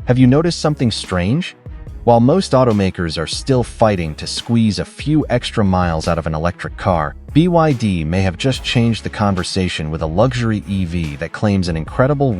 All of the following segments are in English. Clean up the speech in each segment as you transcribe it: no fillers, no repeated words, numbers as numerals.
Have you noticed something strange? While most automakers are still fighting to squeeze a few extra miles out of an electric car, BYD may have just changed the conversation with a luxury EV that claims an incredible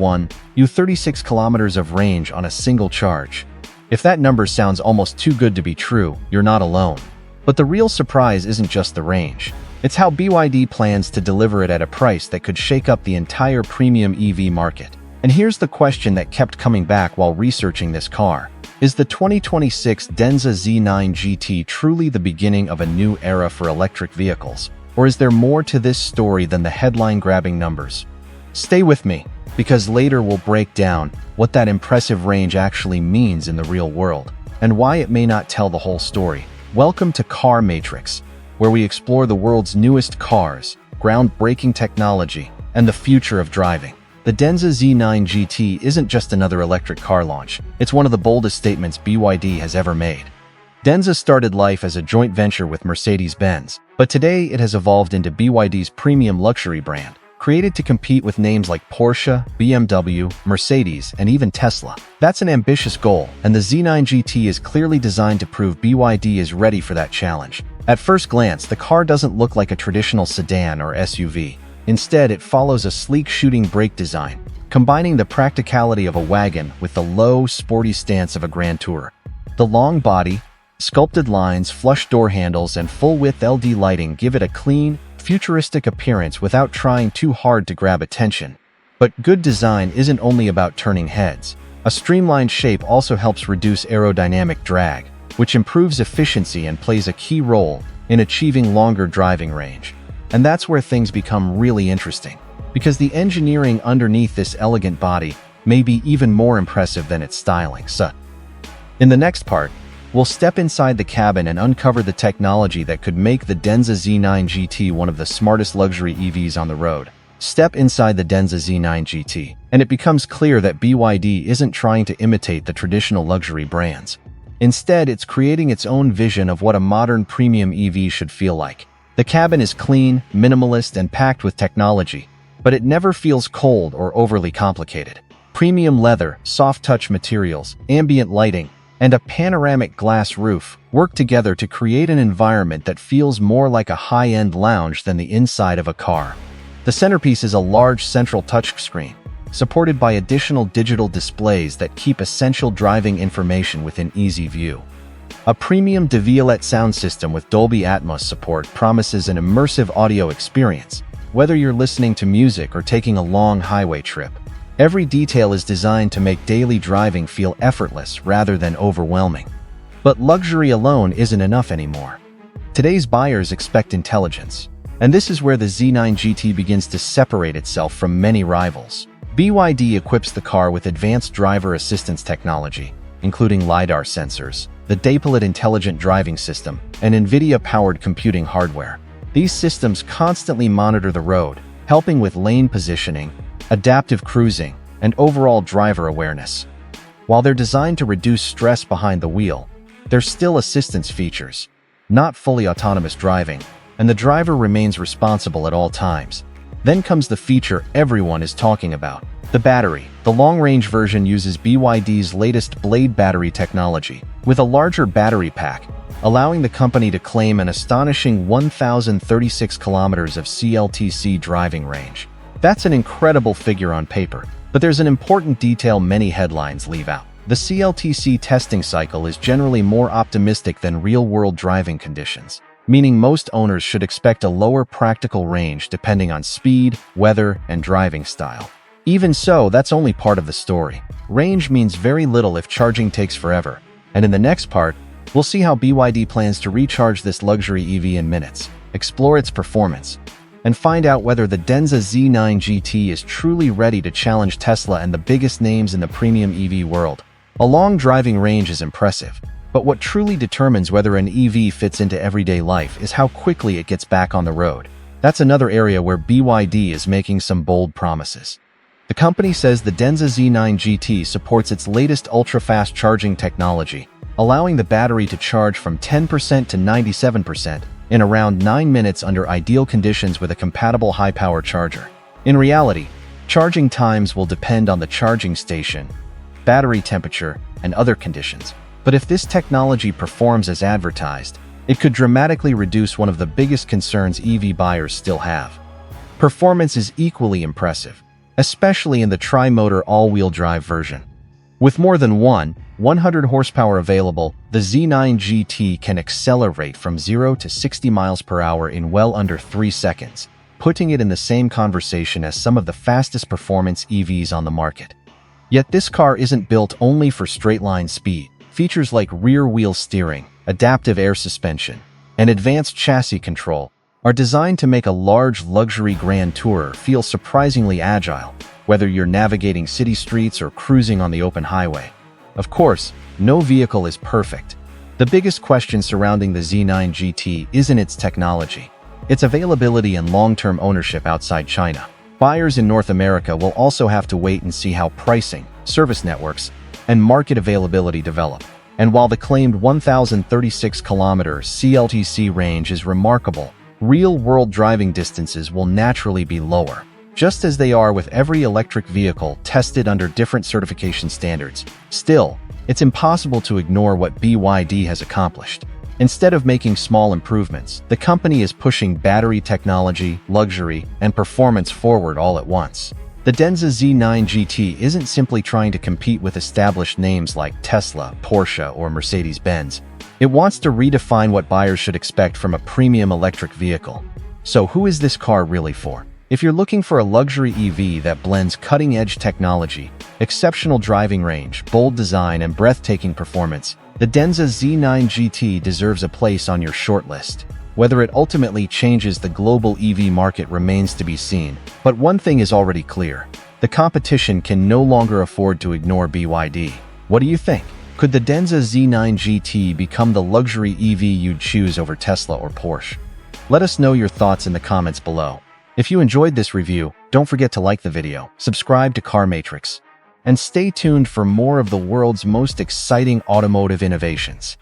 36 kilometers of range on a single charge. If that number sounds almost too good to be true, you're not alone. But the real surprise isn't just the range. It's how BYD plans to deliver it at a price that could shake up the entire premium EV market. And here's the question that kept coming back while researching this car. Is the 2026 Denza Z9 GT truly the beginning of a new era for electric vehicles? Or is there more to this story than the headline-grabbing numbers? Stay with me, because later we'll break down what that impressive range actually means in the real world, and why it may not tell the whole story. Welcome to Car Matrix, where we explore the world's newest cars, groundbreaking technology, and the future of driving. The Denza Z9 GT isn't just another electric car launch, it's one of the boldest statements BYD has ever made. Denza started life as a joint venture with Mercedes-Benz, but today it has evolved into BYD's premium luxury brand, created to compete with names like Porsche, BMW, Mercedes, and even Tesla. That's an ambitious goal, and the Z9 GT is clearly designed to prove BYD is ready for that challenge. At first glance, the car doesn't look like a traditional sedan or SUV. Instead, it follows a sleek shooting brake design, combining the practicality of a wagon with the low, sporty stance of a Grand Tourer. The long body, sculpted lines, flush door handles, and full-width LED lighting give it a clean, futuristic appearance without trying too hard to grab attention. But good design isn't only about turning heads. A streamlined shape also helps reduce aerodynamic drag, which improves efficiency and plays a key role in achieving longer driving range. And that's where things become really interesting, because the engineering underneath this elegant body may be even more impressive than its styling. So, in the next part, we'll step inside the cabin and uncover the technology that could make the Denza Z9 GT one of the smartest luxury EVs on the road. Step inside the Denza Z9 GT, and it becomes clear that BYD isn't trying to imitate the traditional luxury brands. Instead, it's creating its own vision of what a modern premium EV should feel like. The cabin is clean, minimalist, and packed with technology, but it never feels cold or overly complicated. Premium leather, soft-touch materials, ambient lighting, and a panoramic glass roof work together to create an environment that feels more like a high-end lounge than the inside of a car. The centerpiece is a large central touchscreen, supported by additional digital displays that keep essential driving information within easy view. A premium DeViolet sound system with Dolby Atmos support promises an immersive audio experience, whether you're listening to music or taking a long highway trip. Every detail is designed to make daily driving feel effortless rather than overwhelming. But luxury alone isn't enough anymore. Today's buyers expect intelligence, and this is where the Z9 GT begins to separate itself from many rivals. BYD equips the car with advanced driver assistance technology, including LiDAR sensors, the Dapolite intelligent driving system, and NVIDIA-powered computing hardware. These systems constantly monitor the road, helping with lane positioning, adaptive cruising, and overall driver awareness. While they're designed to reduce stress behind the wheel, they're still assistance features, not fully autonomous driving, and the driver remains responsible at all times. Then comes the feature everyone is talking about: the battery. The long-range version uses BYD's latest Blade battery technology, with a larger battery pack, allowing the company to claim an astonishing 1,036 kilometers of CLTC driving range. That's an incredible figure on paper, but there's an important detail many headlines leave out. The CLTC testing cycle is generally more optimistic than real-world driving conditions, meaning most owners should expect a lower practical range depending on speed, weather, and driving style. Even so, that's only part of the story. Range means very little if charging takes forever, and in the next part, we'll see how BYD plans to recharge this luxury EV in minutes, explore its performance, and find out whether the Denza Z9 GT is truly ready to challenge Tesla and the biggest names in the premium EV world. A long driving range is impressive, but what truly determines whether an EV fits into everyday life is how quickly it gets back on the road. That's another area where BYD is making some bold promises. The company says the Denza Z9 GT supports its latest ultra-fast charging technology, allowing the battery to charge from 10% to 97% in around 9 minutes under ideal conditions with a compatible high-power charger. In reality, charging times will depend on the charging station, battery temperature, and other conditions. But if this technology performs as advertised, it could dramatically reduce one of the biggest concerns EV buyers still have. Performance is equally impressive, especially in the tri-motor all-wheel drive version. With more than 100 horsepower available, the Z9 GT can accelerate from 0 to 60 miles per hour in well under 3 seconds, putting it in the same conversation as some of the fastest performance EVs on the market. Yet this car isn't built only for straight-line speed. Features like rear-wheel steering, adaptive air suspension, and advanced chassis control are designed to make a large luxury Grand Tourer feel surprisingly agile, whether you're navigating city streets or cruising on the open highway. Of course, no vehicle is perfect. The biggest question surrounding the Z9 GT isn't its technology. Its availability and long-term ownership outside China. Buyers in North America will also have to wait and see how pricing, service networks, and market availability develop. And while the claimed 1,036 km CLTC range is remarkable, real-world driving distances will naturally be lower, just as they are with every electric vehicle tested under different certification standards. Still, it's impossible to ignore what BYD has accomplished. Instead of making small improvements, the company is pushing battery technology, luxury, and performance forward all at once. The Denza Z9 GT isn't simply trying to compete with established names like Tesla, Porsche, or Mercedes-Benz. It wants to redefine what buyers should expect from a premium electric vehicle. So who is this car really for? If you're looking for a luxury EV that blends cutting-edge technology, exceptional driving range, bold design, and breathtaking performance, the Denza Z9 GT deserves a place on your shortlist. Whether it ultimately changes the global EV market remains to be seen, but one thing is already clear. The competition can no longer afford to ignore BYD. What do you think? Could the Denza Z9 GT become the luxury EV you'd choose over Tesla or Porsche? Let us know your thoughts in the comments below. If you enjoyed this review, don't forget to like the video, subscribe to Car Matrix, and stay tuned for more of the world's most exciting automotive innovations.